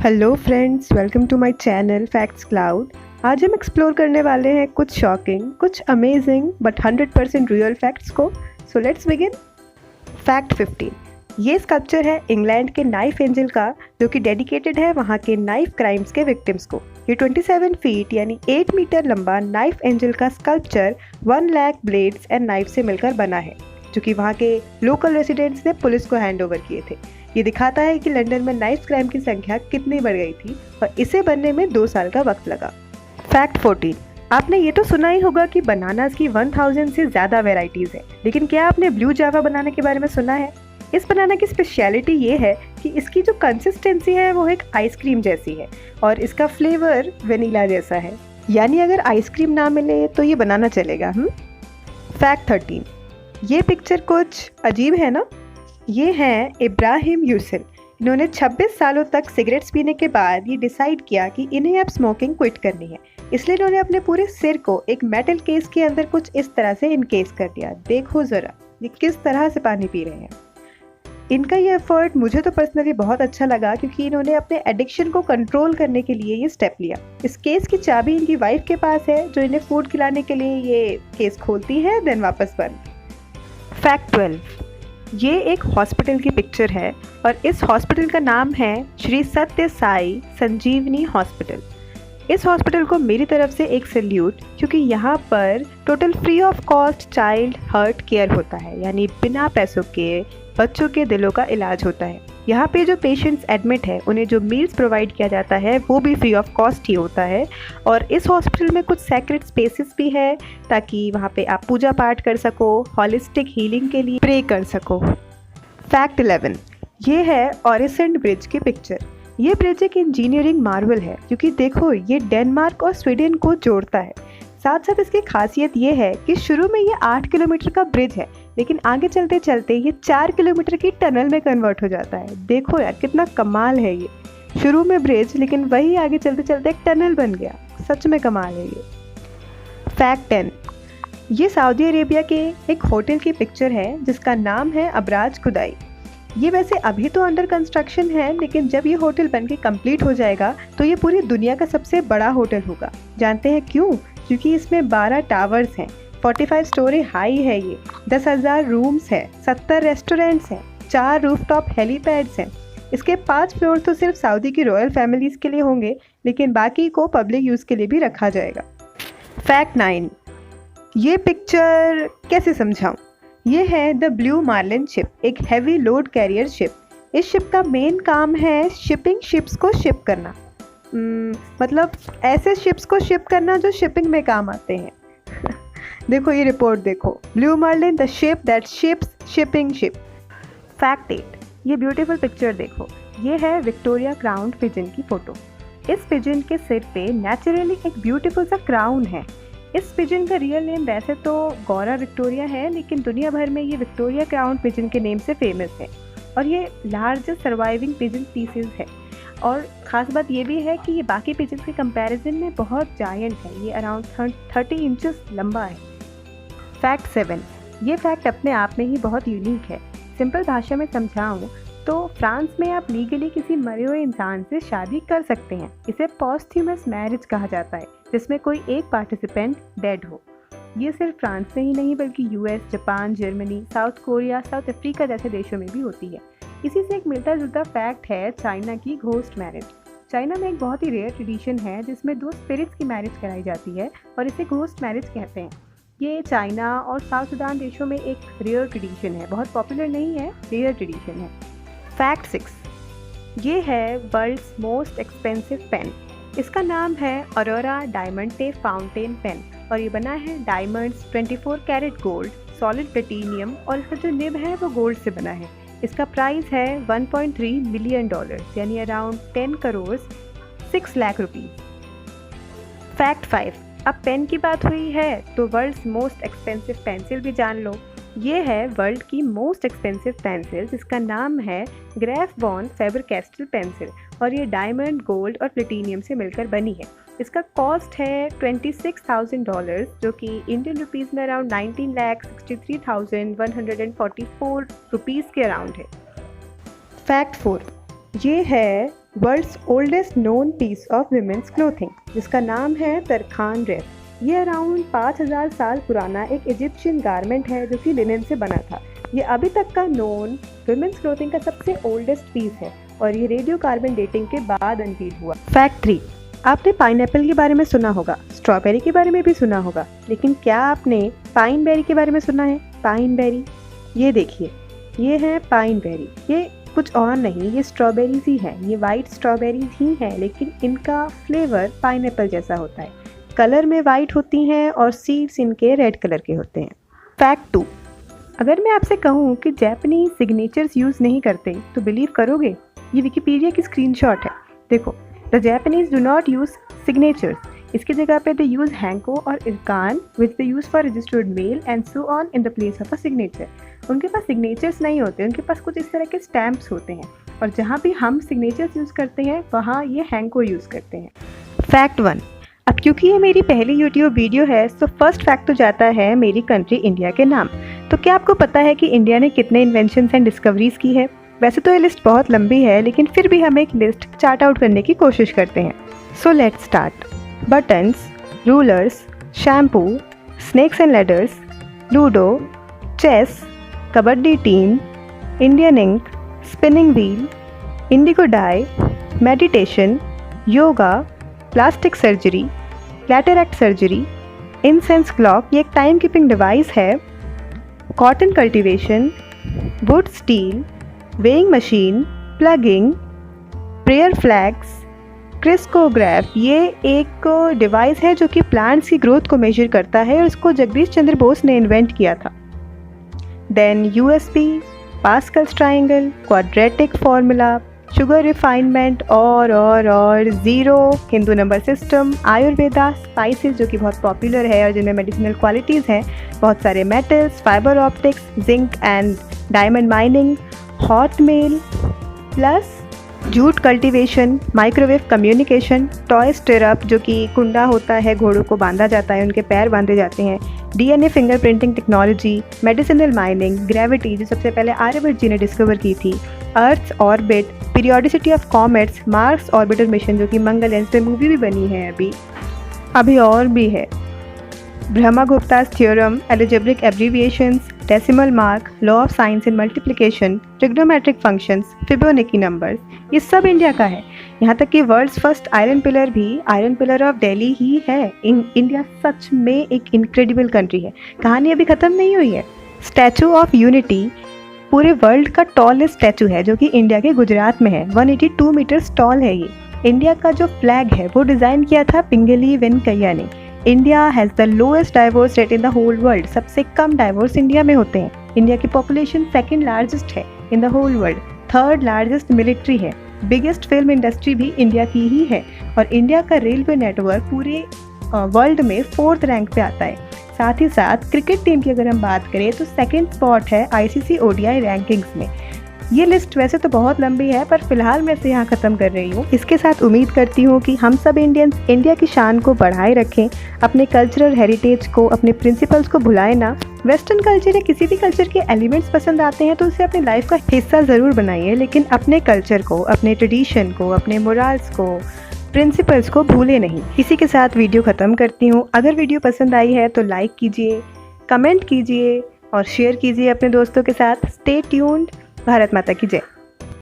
Hello friends, welcome to my channel facts cloud. आज हम explore करने वाले हैं कुछ शॉकिंग, कुछ अमेजिंग बट 100% रियल फैक्ट्स को। So let's begin. फैक्ट 15। ये स्कल्पचर है इंग्लैंड के नाइफ एंजल का, जो कि डेडिकेटेड है वहाँ के नाइफ क्राइम्स के विक्टिम्स को। ये 27 फीट यानी 8 मीटर लंबा नाइफ एंजल का sculpture 1 lakh blades and knife से मिलकर बना है, जो कि वहाँ के लोकल रेसिडेंट्स ने पुलिस को हैंड ओवर किए थे। ये दिखाता है कि लंदन में नाइफ क्राइम की संख्या कितनी बढ़ गई थी और इसे बनने में 2 साल का वक्त लगा। फैक्ट 14। आपने ये तो सुना ही होगा कि बनानास की 1000 से ज़्यादा वेराइटीज़ हैं, लेकिन क्या आपने ब्लू जावा बनाना के बारे में सुना है? इस बनाना की स्पेशलिटी ये है कि इसकी जो कंसिस्टेंसी है वो एक आइसक्रीम जैसी है और इसका फ्लेवर वेनिला जैसा है, यानी अगर आइसक्रीम ना मिले तो ये बनाना चलेगा। फैक्ट 13। ये पिक्चर कुछ अजीब है ना? ये हैं इब्राहिम यूसिन। इन्होंने 26 सालों तक सिगरेट्स पीने के बाद ये डिसाइड किया कि इन्हें अब स्मोकिंग क्विट करनी है, इसलिए इन्होंने अपने पूरे सिर को एक मेटल केस के अंदर कुछ इस तरह से इनकेस कर दिया। देखो ज़रा ये किस तरह से पानी पी रहे हैं। इनका ये एफर्ट मुझे तो पर्सनली बहुत अच्छा लगा, क्योंकि इन्होंने अपने एडिक्शन को कंट्रोल करने के लिए ये स्टेप लिया। इस केस की चाबी इनकी वाइफ के पास है, जो इन्हें फूड खिलाने के लिए ये केस खोलती है, देन वापस बंद। फैक्ट 12। ये एक हॉस्पिटल की पिक्चर है और इस हॉस्पिटल का नाम है श्री सत्य साई संजीवनी हॉस्पिटल। इस हॉस्पिटल को मेरी तरफ से एक सैल्यूट, क्योंकि यहाँ पर total free of cost child heart care होता है, यानी बिना पैसों के बच्चों के दिलों का इलाज होता है। यहाँ पे जो पेशेंट्स एडमिट है उन्हें जो मील्स प्रोवाइड किया जाता है वो भी फ्री ऑफ कॉस्ट ही होता है। और इस हॉस्पिटल में कुछ सेक्रेट स्पेसेस भी है, ताकि वहाँ पे आप पूजा पाठ कर सको, हॉलिस्टिक हीलिंग के लिए प्रे कर सको। फैक्ट 11। ये है ओरिसेंट ब्रिज की पिक्चर। ये ब्रिज एक इंजीनियरिंग मार्वल है, क्योंकि देखो ये डेनमार्क और स्वीडन को जोड़ता है। साथ साथ इसकी खासियत ये है कि शुरू में ये 8 किलोमीटर का ब्रिज है, लेकिन आगे चलते चलते ये 4 किलोमीटर की टनल में कन्वर्ट हो जाता है। देखो यार कितना कमाल है ये। शुरू में ब्रिज, लेकिन वही आगे चलते चलते एक टनल बन गया। सच में कमाल है ये। फैक्ट 10। ये सऊदी अरेबिया के एक होटल की पिक्चर है जिसका नाम है अबराज खुदाई। ये वैसे अभी तो अंडर कंस्ट्रक्शन है, लेकिन जब ये होटल बनके कंप्लीट हो जाएगा तो ये पूरी दुनिया का सबसे बड़ा होटल होगा। जानते हैं क्यों? क्योंकि इसमें 12 टावर्स हैं, 45 स्टोरी हाई है ये, 10,000 रूम्स हैं, 70 रेस्टोरेंट्स हैं, 4 रूफटॉप हेलीपैड्स हैं। इसके 5 फ्लोर तो सिर्फ सऊदी की रॉयल फैमिलीज़ के लिए होंगे, लेकिन बाकी को पब्लिक यूज़ के लिए भी रखा जाएगा। फैक्ट 9। ये पिक्चर कैसे समझाऊँ? ये है द ब्लू मार्लिन शिप, एक हैवी लोड कैरियर शिप। इस शिप का मेन काम है शिपिंग शिप्स को शिप करना, मतलब ऐसे शिप्स को शिप करना जो शिपिंग में काम आते हैं। देखो ये रिपोर्ट देखो, blue marlin the ship that ships shipping ship. Fact 8। ये ब्यूटीफुल पिक्चर देखो, ये है विक्टोरिया क्राउन पिजन की फ़ोटो। इस पिजन के सिर पे नेचुरली एक ब्यूटीफुल सा क्राउन है। इस पिजन का रियल नेम वैसे तो गौरा विक्टोरिया है, लेकिन दुनिया भर में ये विक्टोरिया क्राउन पिजन के नेम से फेमस है और ये लार्जेस्ट सर्वाइविंग पिजन स्पीसीज है। और ख़ास बात ये भी है कि ये बाकी पिजन के कंपैरिजन में बहुत जायंट है, ये अराउंड 30 इंचेस लंबा है। फैक्ट 7। ये फैक्ट अपने आप में ही बहुत यूनिक है। सिंपल भाषा में समझाऊँ तो फ्रांस में आप लीगली किसी मरे हुए इंसान से शादी कर सकते हैं। इसे पॉस्थ्यूमस मैरिज कहा जाता है, जिसमें कोई एक पार्टिसिपेंट डेड हो। ये सिर्फ फ्रांस में ही नहीं बल्कि US, Japan, Germany, south Korea, south Africa जैसे देशों में भी होती है। इसी से एक मिलता जुलता फैक्ट है चाइना की घोस्ट मैरिज। चाइना में एक बहुत ही रेयर ट्रेडिशन है जिसमें 2 स्पिरिट्स की मैरिज कराई जाती है और इसे घोस्ट मैरिज कहते हैं। ये चाइना और साउथ सुडान देशों में एक रेयर ट्रेडिशन है, बहुत पॉपुलर नहीं है, रेयर ट्रेडिशन है। फैक्ट 6। ये है वर्ल्ड्स मोस्ट एक्सपेंसिव पेन। इसका नाम है अरोरा डायमंडे फाउंटेन पेन और ये बना है diamonds, 24 carat gold, solid platinum और इसका जो निब है वो गोल्ड से बना है। इसका प्राइस है $1.3 मिलियन, यानी around 10 crore 6 lakh rupees. Fact 5। अब पेन की बात हुई है तो वर्ल्ड्स मोस्ट एक्सपेंसिव पेंसिल भी जान लो। ये है वर्ल्ड की मोस्ट एक्सपेंसिव पेंसिल जिसका नाम है ग्रेफ बॉन फेबर कैस्टल पेंसिल और ये डायमंड, गोल्ड और प्लेटिनियम से मिलकर बनी है। इसका कॉस्ट है $26,000, जो कि इंडियन रुपीज़ में अराउंड 19,63,144 रुपीज़ के अराउंड है। फैक्ट 4। ये है world's oldest known piece of women's clothing, जिसका नाम है तरखान ड्रेस। ये अराउंड 5000 साल पुराना एक इजिप्शियन गारमेंट है जो कि लिनन से बना था। ये अभी तक का नोन विमेंस क्लोथिंग का सबसे ओल्डेस्ट पीस है और ये रेडियो कार्बन डेटिंग के बाद अनवील हुआ। फैक्ट 3, आपने पाइनएप्पल के बारे में सुना होगा, स्ट्रॉबेरी के बारे में भी सुना होगा, लेकिन क्या आपने पाइन बेरी के बारे में सुना है? पाइन बेरी, ये देखिए, ये है पाइन बेरी। ये कुछ और नहीं, ये स्ट्रॉबेरीज ही हैं। ये वाइट स्ट्रॉबेरीज ही हैं, लेकिन इनका फ्लेवर पाइनएप्पल जैसा होता है। कलर में वाइट होती हैं और सीड्स इनके रेड कलर के होते हैं। फैक्ट 2, अगर मैं आपसे कहूँ कि जापानीज सिग्नेचर्स यूज़ नहीं करते तो बिलीव करोगे? ये विकिपीडिया की स्क्रीनशॉट है, देखो। The Japanese do not use signatures, इसकी जगह पे दे यूज़ हैंको और इरकान which they use for registered mail and so on in the place of a signature. उनके पास सिग्नेचर्स नहीं होते, उनके पास कुछ इस तरह के स्टैम्प्स होते हैं, और जहाँ भी हम सिग्नेचर्स यूज़ करते हैं वहाँ ये हैंको यूज़ करते हैं। फैक्ट 1, अब क्योंकि ये मेरी पहली यूट्यूब वीडियो है तो फर्स्ट फैक्ट तो जाता है मेरी कंट्री इंडिया के नाम। तो क्या आपको पता है कि इंडिया ने कितने इन्वेंशंस एंड डिस्कवरीज की है? वैसे तो ये लिस्ट बहुत लंबी है, लेकिन फिर भी हम एक लिस्ट चार्ट आउट करने की कोशिश करते हैं। So let's start. Buttons, rulers, shampoo, snakes and ladders, ludo, chess, kabaddi team, Indian ink, spinning wheel, indigo dye, meditation, yoga, plastic surgery, cataract surgery, incense clock, ये एक टाइम कीपिंग डिवाइस है, cotton cultivation, wootz steel, weighing machine, plugging, prayer flags, crescograph, ये एक device है जो कि plants की growth को मेजर करता है और इसको जगदीश चंद्र बोस ने इन्वेंट किया था। Then USB, Pascal's triangle, quadratic formula, sugar refinement और zero, Hindu number system, Ayurveda, spices जो कि बहुत पॉपुलर है और जिनमें मेडिसिनल क्वालिटीज़ हैं, बहुत सारे metals, fibre optics, zinc and diamond mining, hot mail, plus jute cultivation, microwave communication, toy stirrup जो कि कुंडा होता है, घोड़ों को बांधा जाता है, उनके पैर बांधे जाते हैं, DNA fingerprinting technology, medicinal mining, gravity जो सबसे पहले आर्यभट्ट जी ने डिस्कवर की थी, earth orbit, periodicity of comets, Mars orbiter mission जो कि मंगलयान पे मूवी भी बनी है अभी और भी है, Brahmagupta's theorem, algebraic abbreviations, decimal mark, law of signs in multiplication, trigonometric functions, Fibonacci numbers, ये सब इंडिया का है। यहाँ तक कि वर्ल्ड्स फर्स्ट आयरन पिलर भी आयरन पिलर ऑफ दिल्ली ही है। इंडिया सच में एक इनक्रेडिबल कंट्री है, कहानी अभी ख़त्म नहीं हुई है। स्टैचू ऑफ यूनिटी पूरे वर्ल्ड का टॉलेस्ट स्टैचू है जो कि इंडिया के गुजरात में है, 182 मीटर्स टॉल है ये। इंडिया का जो फ्लैग है वो डिज़ाइन किया था पिंगली वेंकैया ने। India has the lowest divorce rate in the whole world, सबसे कम डाइवोर्स इंडिया में होते हैं। इंडिया की पॉपुलेशन सेकंड लार्जेस्ट है in the whole world, third largest military है, बिगेस्ट फिल्म इंडस्ट्री भी इंडिया की ही है, और इंडिया का रेलवे नेटवर्क पूरे वर्ल्ड में 4th रैंक पे आता है। साथ ही साथ क्रिकेट टीम की अगर हम बात करें तो 2nd स्पॉट है ICC ODI रैंकिंग्स में। ये लिस्ट वैसे तो बहुत लंबी है, पर फिलहाल मैं इसे यहाँ ख़त्म कर रही हूँ। इसके साथ उम्मीद करती हूँ कि हम सब इंडियंस इंडिया की शान को बढ़ाए रखें, अपने कल्चरल हेरिटेज को, अपने प्रिंसिपल्स को भुलाएं ना। वेस्टर्न कल्चर या किसी भी कल्चर के एलिमेंट्स पसंद आते हैं तो उसे अपनी लाइफ का हिस्सा ज़रूर बनाइए, लेकिन अपने कल्चर को, अपने ट्रेडिशन को, अपने मोरल्स को, प्रिंसिपल्स को भूले नहीं। इसी के साथ वीडियो ख़त्म करती हूँ। अगर वीडियो पसंद आई है तो लाइक कीजिए, कमेंट कीजिए और शेयर कीजिए अपने दोस्तों के साथ। Stay tuned. भारत माता की जय।